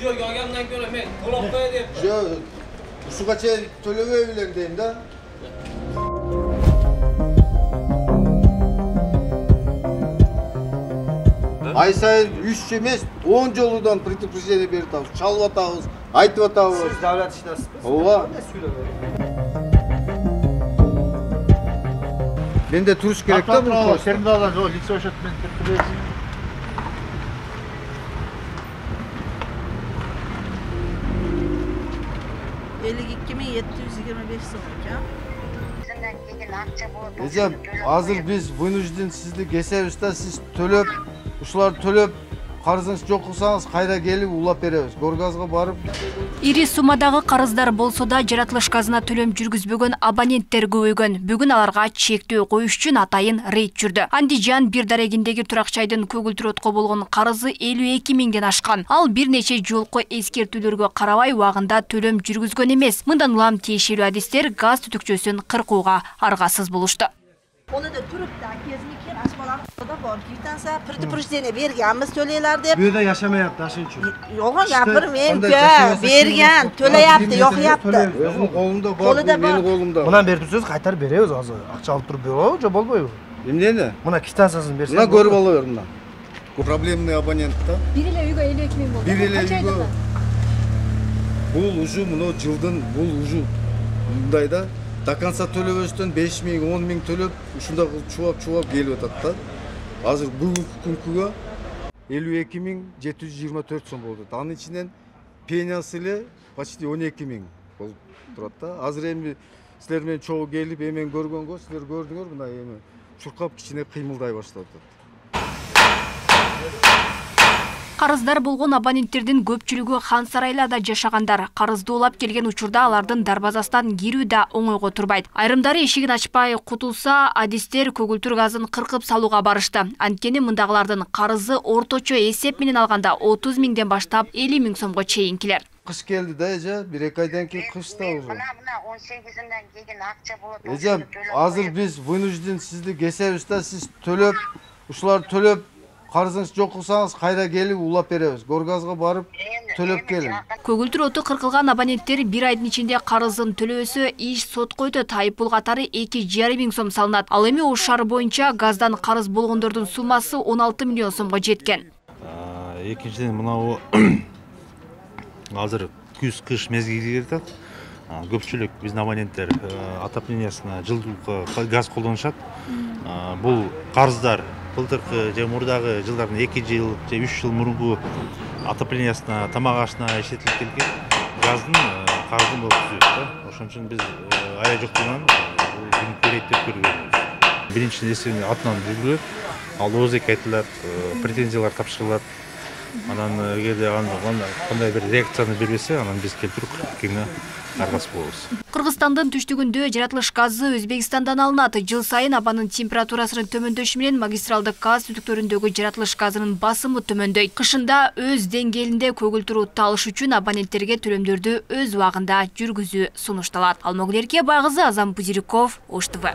Yok gelgandan göre men to'lab qo'ya deb. Yok. Suga çeyin төлөбөй белем дейм да. Ай сайын 3 емес 10 жолудан предупреждение берип атабыз, чалып атабыз, айтып атабыз. Siz davlat ishdasizmi? Ооба. Менде туруш керек да бул. Терминалдан жол лицо счетмен киргизесиз. Эжем, азыр биз вынужден сизди кесебиз да, сиз төлөп, ушуларды төлөп, карызыңыз жок кылсаңыз кайра келип улап беребиз. Горгазга барып. Ири суммадагы карыздар болсо да жаратылыш газына төлөм жүргүзбөгөн абоненттер көбөйгөн. Бүгүн аларга чектөө коюш үчүн атайын рейд жүрдү. Андижан бир дарегиндеги туракчайдын көгүлтүр отко болгон карызы 52 миңден ашкан. Ал бир нече жолку эскертүүлөргө карабай убагында төлөм жүргүзгөн эмес. Мындан улам тиешелүү адистер газ түтүкчөсүн кыркууга аргасыз болушту. Onu da turupta gezmeken açmalar da var. Gittense предупреждение berganmiz төлейлер Bu yerda yaşamayapti aşın üçün. Yo'q, gapirmang, bergan, to'layapti, yo'qyapti. Өзүнүн колунда бар, менин колумда. Мынан берип турсаңыз кайтарып беребиз азыр. Акча алып туруп беребиз, жо болбойбу? Эмнени? Мына квитанциясын берсеңиз. Мына көрүп ала бер мына. Проблемный абонент да. Бир эле үйгө 52 миң болду. Бир эле үйгө. Бул ужу мына жылдын бул ужу мындай да. До конца төлөбөстөн 5 миң, 10 миң төлөп, ушунда чубап келип атат да. Азыр бүгүнкү күнгө 52 миң 724 сом болду. Анын ичинен пенясы эле почти 12 миң болуп турат да. Азыр эми силер менен чогуу келип эмен көргөнгө силер көрдүңөр, мына эми чуркап кичине кыймылдай баштады. Карыздар болгон абоненттердин көпчүлүгү Хан Сарайларда жашагандар. Карызды улап келген учурда алардын дарбазасынан кирүү да оңойго турбайт. Айрымдары эшигин ачпай кутулса, адистер көгүлтүр газын кыркып салууга барышты. Анткени мындагылардын карызы орточо эсеп менен алганда 30 миңден баштап 50 миң сомго чейин келер. Кыш келди да эже, 1-2 айдан кийин кыш да уже. Мына 18-инден келген акча болот. Эже, азыр биз вынужден сизди кесебиз да, сиз төлөп, ушуларды төлөп, карызыңыз жок кылсаңыз кайра келип улап беребиз. Горгазга барып төлөп келин. Көгүлтүр оту кыркылган абоненттер бир айдын ичинде карызын төлөөсө иш сотко өтөт. Айыппул катары 2,5 миң сом салынат. Ал эми Ош шаары боюнча газдан карыз болгондордун суммасы 16 миллион сомго жеткен. Экинчиден мынау азыр күз кыш мезгили кирет. Көпчүлүк биздин абоненттер отоплениясына жылдык газ колдонушат. Бул карыздар былтыркы же мурдагы жылдардын 2 жыл же 3 жыл мурунку отоплениясына, тамак ашына иштетилип келген газдын карызын болуп түзөт да. Ошон үчүн биз ая жоктугунан бүгүнкү рейдти көргөнбүз. Биринчи эсебин атынан жүргүлөт, ал ооздек айтылат, претензиялар тапшырылат. Анан эгерде кандай бир реакцияны бербесе, анан биз келтирип кеңе аргасыз болобуз. Кыргызстандын түштүгүндө жаратылыш газы Өзбекстандан алынат. Жыл сайын абанын температурасынын төмөндөшү менен магистралдык газ түтүктөрүндөгү жаратылыш газынын басымы төмөндөйт. Кышында өз деңгээлинде көгүлтүр утты алыш үчүн абоненттерге төлөмдөрдү өз убагында жүргүзүү сунушталат. Алмогулерке Байгызы, Азам Пузириков, Ош ТВ.